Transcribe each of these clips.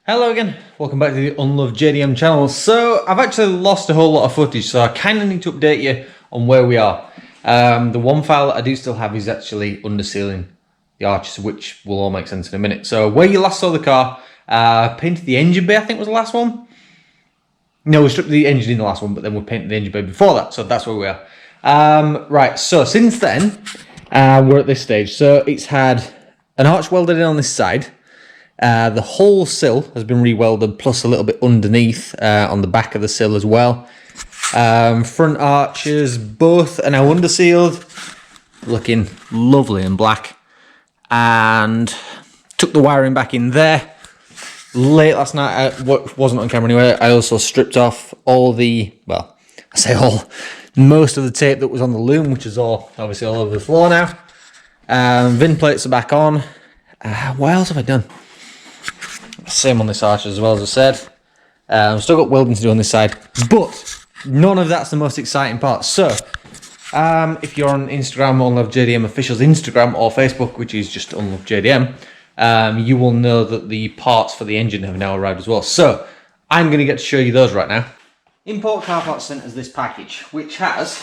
Hello again, welcome back to the Unloved JDM channel. So I've actually lost a whole lot of footage, so I kind of need to update you on where we are. The one file that I do still have is actually undersealing the arches, which will all make sense in a minute. So where you last saw the car, painted the engine bay, I think was the last one. No, we stripped the engine in the last one, but then we painted the engine bay before that, so that's where we are. Right, so since then, we're at this stage. So it's had an arch welded in on this side. The whole sill has been re-welded, plus a little bit underneath on the back of the sill as well. Front arches, both are now undersealed, looking lovely and black. And took the wiring back in there. Late last night, wasn't on camera anyway, I also stripped off all the, well, I say all, most of the tape that was on the loom, which is all, obviously all over the floor now. VIN plates are back on. What else have I done? Same on this arch as well, as I said. I've still got welding to do on this side, but none of that's the most exciting part. So, if you're on Instagram, Unloved JDM Official's Instagram, or Facebook, which is just Unloved JDM, you will know that the parts for the engine have now arrived as well. So, I'm going to get to show you those right now. Import Car Parts sent us this package, which has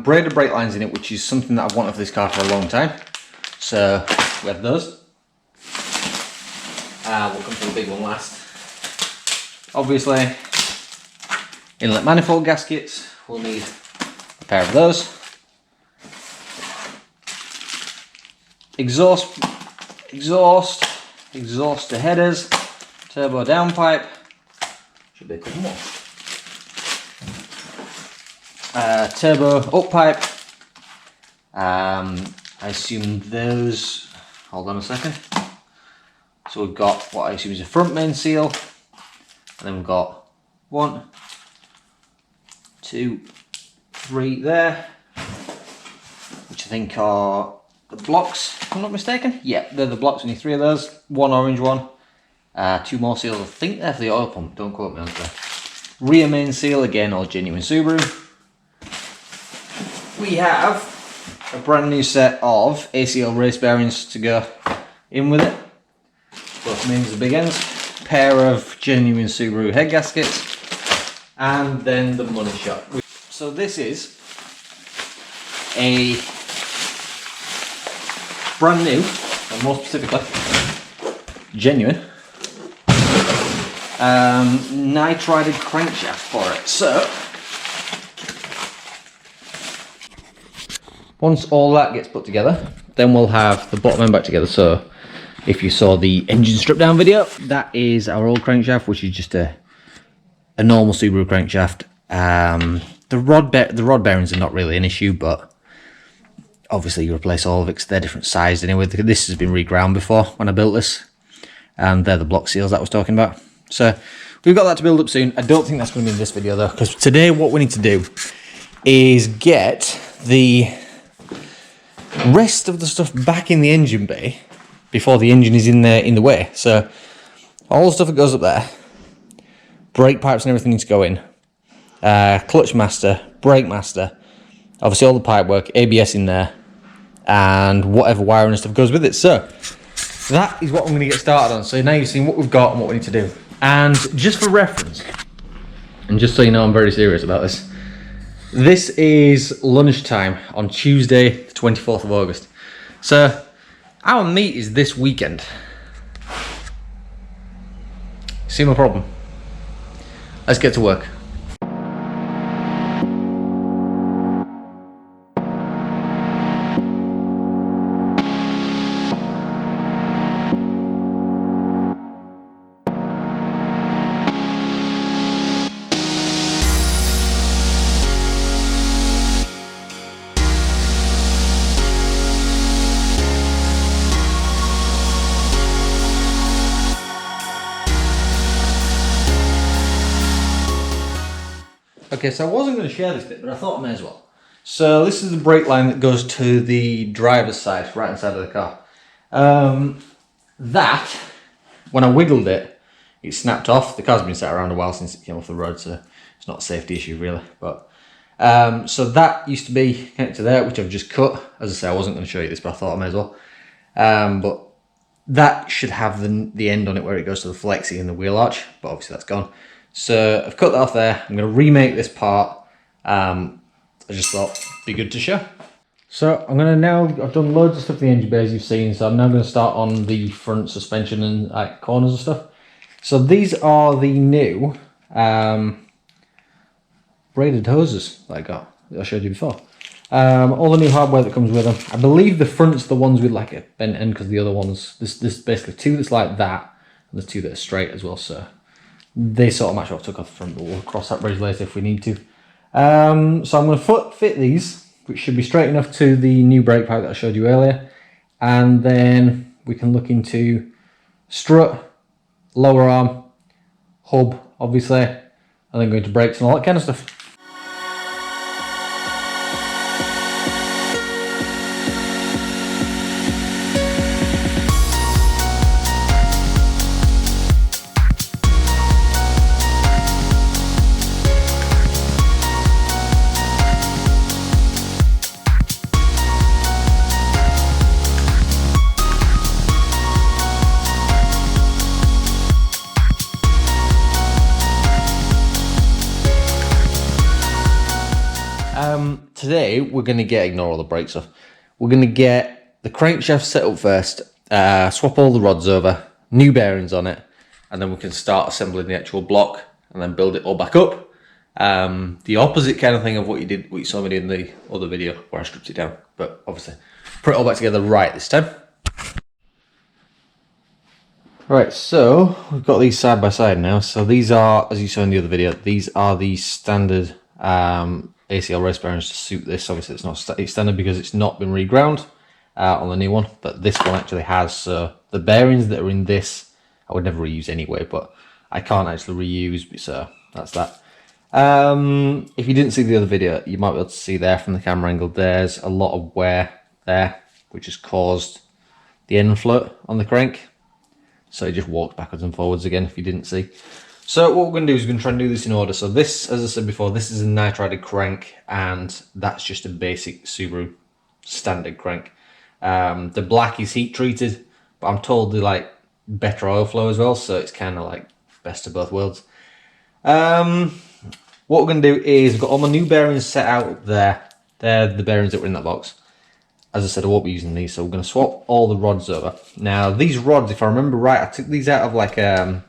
braided brake lines in it, which is something that I've wanted for this car for a long time. So, we have those. We'll come to the big one last. Obviously, inlet manifold gaskets. We'll need a pair of those. Exhaust to headers, turbo downpipe. Should be a couple more. Turbo up pipe. I assume those. Hold on a second. So we've got what I assume is a front main seal, and then we've got 1, 2, 3 there, which I think are the blocks, if I'm not mistaken. Yeah, they're the blocks. We need 3 of those. 1 orange one, 2 more seals. I think they're for the oil pump. Don't quote me on that. Rear main seal again, all genuine Subaru. We have a brand new set of ACL race bearings to go in with it. Both mains are big ends, pair of genuine Subaru head gaskets, and then the money shot. So this is a brand new, and more specifically, genuine, nitrided crankshaft for it. So, once all that gets put together, then we'll have the bottom end back together. So, if you saw the engine strip down video, that is our old crankshaft, which is just a normal Subaru crankshaft. The rod bearings are not really an issue, but obviously you replace all of it because they're different sized anyway. This has been reground before when I built this, and they're the block seals that I was talking about. So we've got that to build up soon. I don't think that's going to be in this video though, because today what we need to do is get the rest of the stuff back in the engine bay before the engine is in the way. So all the stuff that goes up there, brake pipes and everything needs to go in. Clutch master, brake master, obviously all the pipe work, ABS in there, and whatever wiring and stuff goes with it. So that is what I'm going to get started on. So now you've seen what we've got and what we need to do. And just for reference, and just so you know I'm very serious about this, this is lunchtime on Tuesday the 24th of August. So our meet is this weekend. See my problem? Let's get to work. Okay, so I wasn't going to share this bit, but I thought I may as well. So this is the brake line that goes to the driver's side, right hand side of the car. That, when I wiggled it, it snapped off. The car's been sat around a while since it came off the road, so it's not a safety issue really. But so that used to be connected to there, which I've just cut. As I say, I wasn't going to show you this, but I thought I may as well. But that should have the end on it where it goes to the flexi and the wheel arch, but obviously that's gone. So I've cut that off there. I'm going to remake this part. I just thought it'd be good to show. So I'm going to now, I've done loads of stuff in the engine bays you've seen, so I'm now going to start on the front suspension and corners and stuff. So these are the new braided hoses that I got, that I showed you before. All the new hardware that comes with them. I believe the front's the ones with like a bent end, because the other ones, there's basically two that's like that, and there's two that are straight as well, so they sort of match what I took off the front, but we'll cross that bridge later if we need to. So I'm going to fit these, which should be straight enough to the new brake pipe that I showed you earlier, and then we can look into strut, lower arm, hub obviously, and then go into brakes and all that kind of stuff. Today we're going to ignore all the brake stuff. We're going to get the crankshaft set up first, swap all the rods over, new bearings on it, and then we can start assembling the actual block and then build it all back up. The opposite kind of thing of what you saw me do in the other video where I stripped it down, but obviously put it all back together right this time. Right, so we've got these side by side now. So these are, as you saw in the other video, these are the standard ACL race bearings to suit this. Obviously it's not standard because it's not been reground on the new one, but this one actually has. So the bearings that are in this I would never reuse anyway, but I can't actually reuse, so that's that. If you didn't see the other video, you might be able to see there from the camera angle, there's a lot of wear there, which has caused the end float on the crank. So it just walks backwards and forwards again if you didn't see. So what we're going to do is we're going to try and do this in order. So this, as I said before, this is a nitrided crank, and that's just a basic Subaru standard crank. The black is heat treated, but I'm told they like better oil flow as well, so it's kind of like best of both worlds. What we're going to do is, we've got all my new bearings set out up there. They're the bearings that were in that box. As I said, I won't be using these, so we're going to swap all the rods over. Now, these rods, if I remember right, I took these out of like an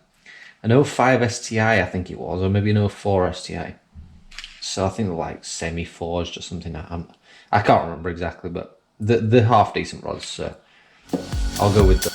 05 STI, I think it was, or maybe an 04 STI. So I think they're like semi-forged or something. I can't remember exactly, but they're half decent rods, so I'll go with them.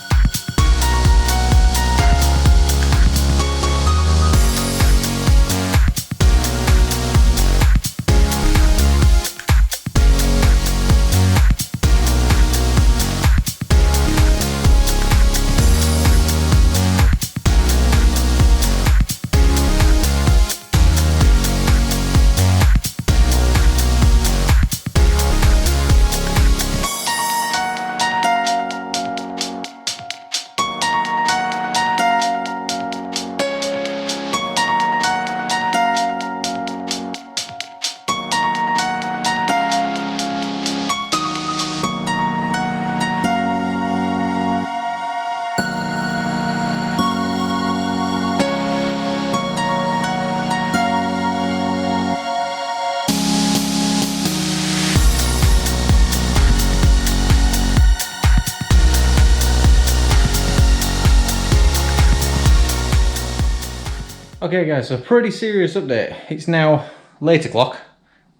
Okay guys, so pretty serious update. It's now late o'clock,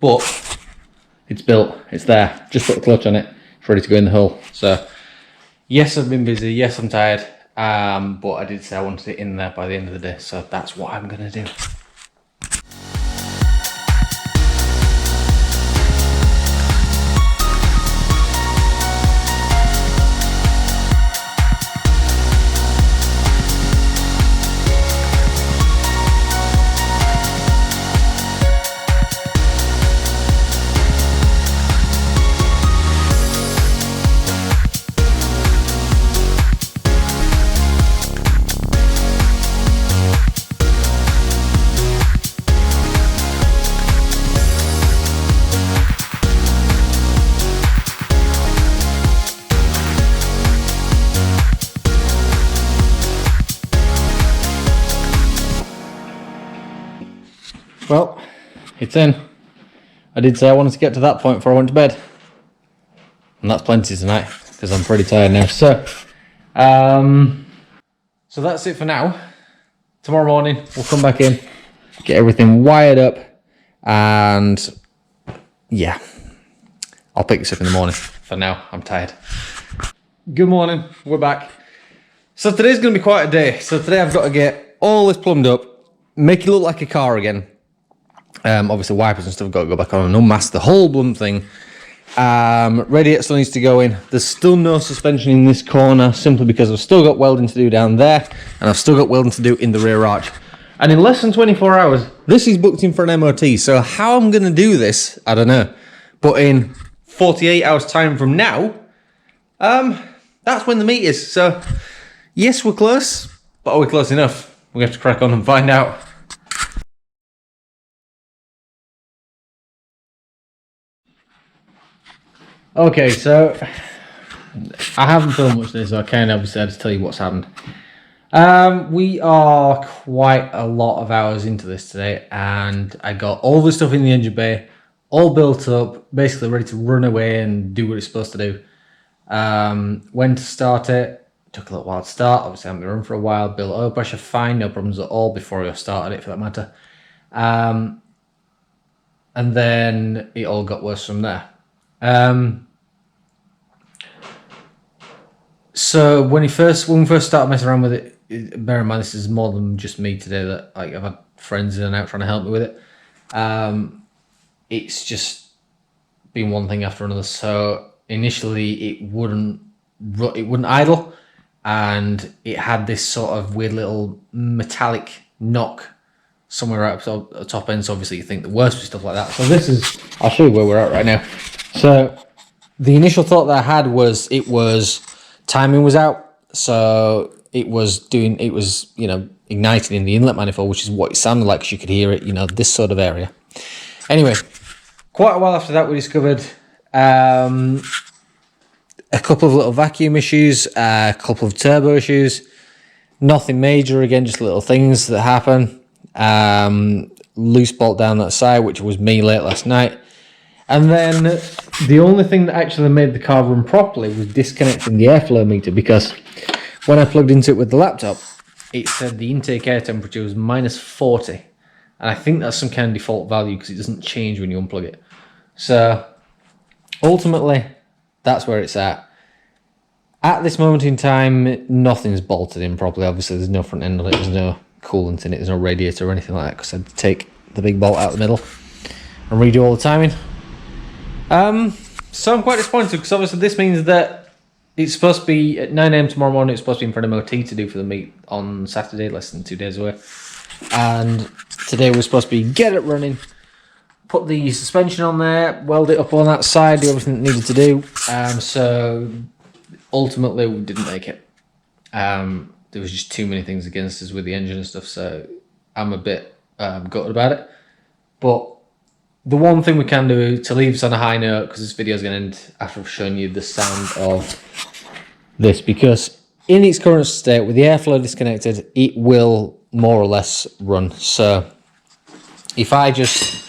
but it's built, it's there. Just put the clutch on it, it's ready to go in the hull. So yes, I've been busy, yes I'm tired, but I did say I wanted it in there by the end of the day, so that's what I'm gonna do. Well, it's in. I did say I wanted to get to that point before I went to bed. And that's plenty tonight, because I'm pretty tired now. So that's it for now. Tomorrow morning, we'll come back in, get everything wired up, and yeah, I'll pick this up in the morning. For now, I'm tired. Good morning, we're back. So today's going to be quite a day. So today I've got to get all this plumbed up, make it look like a car again. Obviously wipers and stuff got to go back on and unmask the whole bloom thing. Radiator still needs to go in. There's still no suspension in this corner simply because I've still got welding to do down there and I've still got welding to do in the rear arch. And in less than 24 hours, this is booked in for an MOT. So how I'm going to do this, I don't know. But in 48 hours time from now, that's when the meet is. So yes, we're close, but are we close enough? We have to crack on and find out. Okay, so I haven't filmed much today, so I kind of obviously had to tell you what's happened. We are quite a lot of hours into this today, and I got all the stuff in the engine bay, all built up, basically ready to run away and do what it's supposed to do. When to start it, took a little while to start, obviously I haven't been running for a while, built oil pressure fine, no problems at all before I started it for that matter. And then it all got worse from there. So when we first started messing around with it, bear in mind this is more than just me today, that like I've had friends in and out trying to help me with it. It's just been one thing after another. So initially it wouldn't idle, and it had this sort of weird little metallic knock somewhere right up the top end. So obviously you think the worst with stuff like that. So this is, I'll show you where we're at right now. So the initial thought that I had was timing was out, so it was igniting in the inlet manifold, which is what it sounded like, because you could hear it, this sort of area. Anyway, quite a while after that, we discovered a couple of little vacuum issues, a couple of turbo issues, nothing major, again, just little things that happen. Loose bolt down that side, which was me late last night. And then the only thing that actually made the car run properly was disconnecting the airflow meter, because when I plugged into it with the laptop, it said the intake air temperature was -40. And I think that's some kind of default value because it doesn't change when you unplug it. So ultimately, that's where it's at. At this moment in time, nothing's bolted in properly. Obviously, there's no front end on it, there's no coolant in it, there's no radiator or anything like that, because I had to take the big bolt out the middle and redo all the timing. So I'm quite disappointed, because obviously this means that it's supposed to be at 9 AM tomorrow morning. It's supposed to be in for an MOT to do for the meet on Saturday, less than 2 days away. And today we're supposed to be get it running, put the suspension on there, weld it up on that side, do everything it needed to do. So ultimately we didn't make it. There was just too many things against us with the engine and stuff, so I'm a bit gutted about it. But the one thing we can do to leave us on a high note, because this video is going to end after I've shown you the sound of this, because in its current state, with the airflow disconnected, it will more or less run. So if I just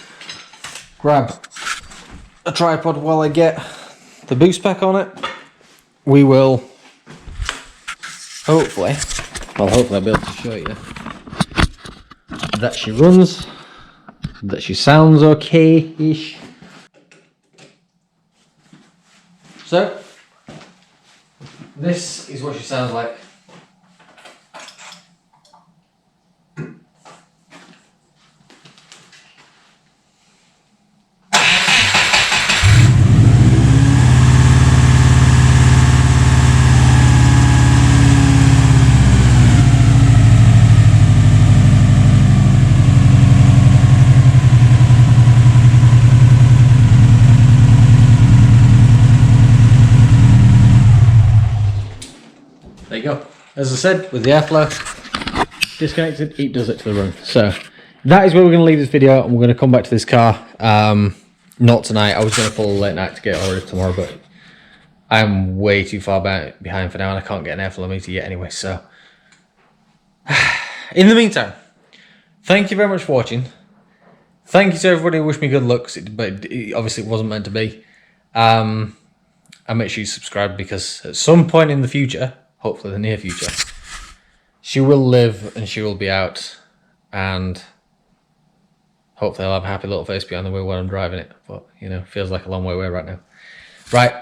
grab a tripod while I get the boost pack on it, we will hopefully I'll be able to show you that she runs, that she sounds okay-ish. So this is what she sounds like. There you go. As I said, with the airflow disconnected, it does it to the run. So that is where we're going to leave this video, and we're going to come back to this car. Not tonight. I was going to pull a late night to get it ordered tomorrow, but I'm way too far behind for now, and I can't get an airflow meter yet anyway. So in the meantime, thank you very much for watching. Thank you to everybody who wished me good luck, but obviously it wasn't meant to be. And make sure you subscribe, because at some point in the future, hopefully the near future, she will live and she will be out, and hopefully I'll have a happy little face behind the wheel when I'm driving it. But, feels like a long way away right now. Right.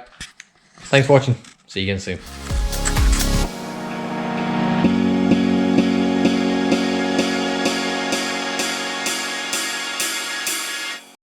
Thanks for watching. See you again soon.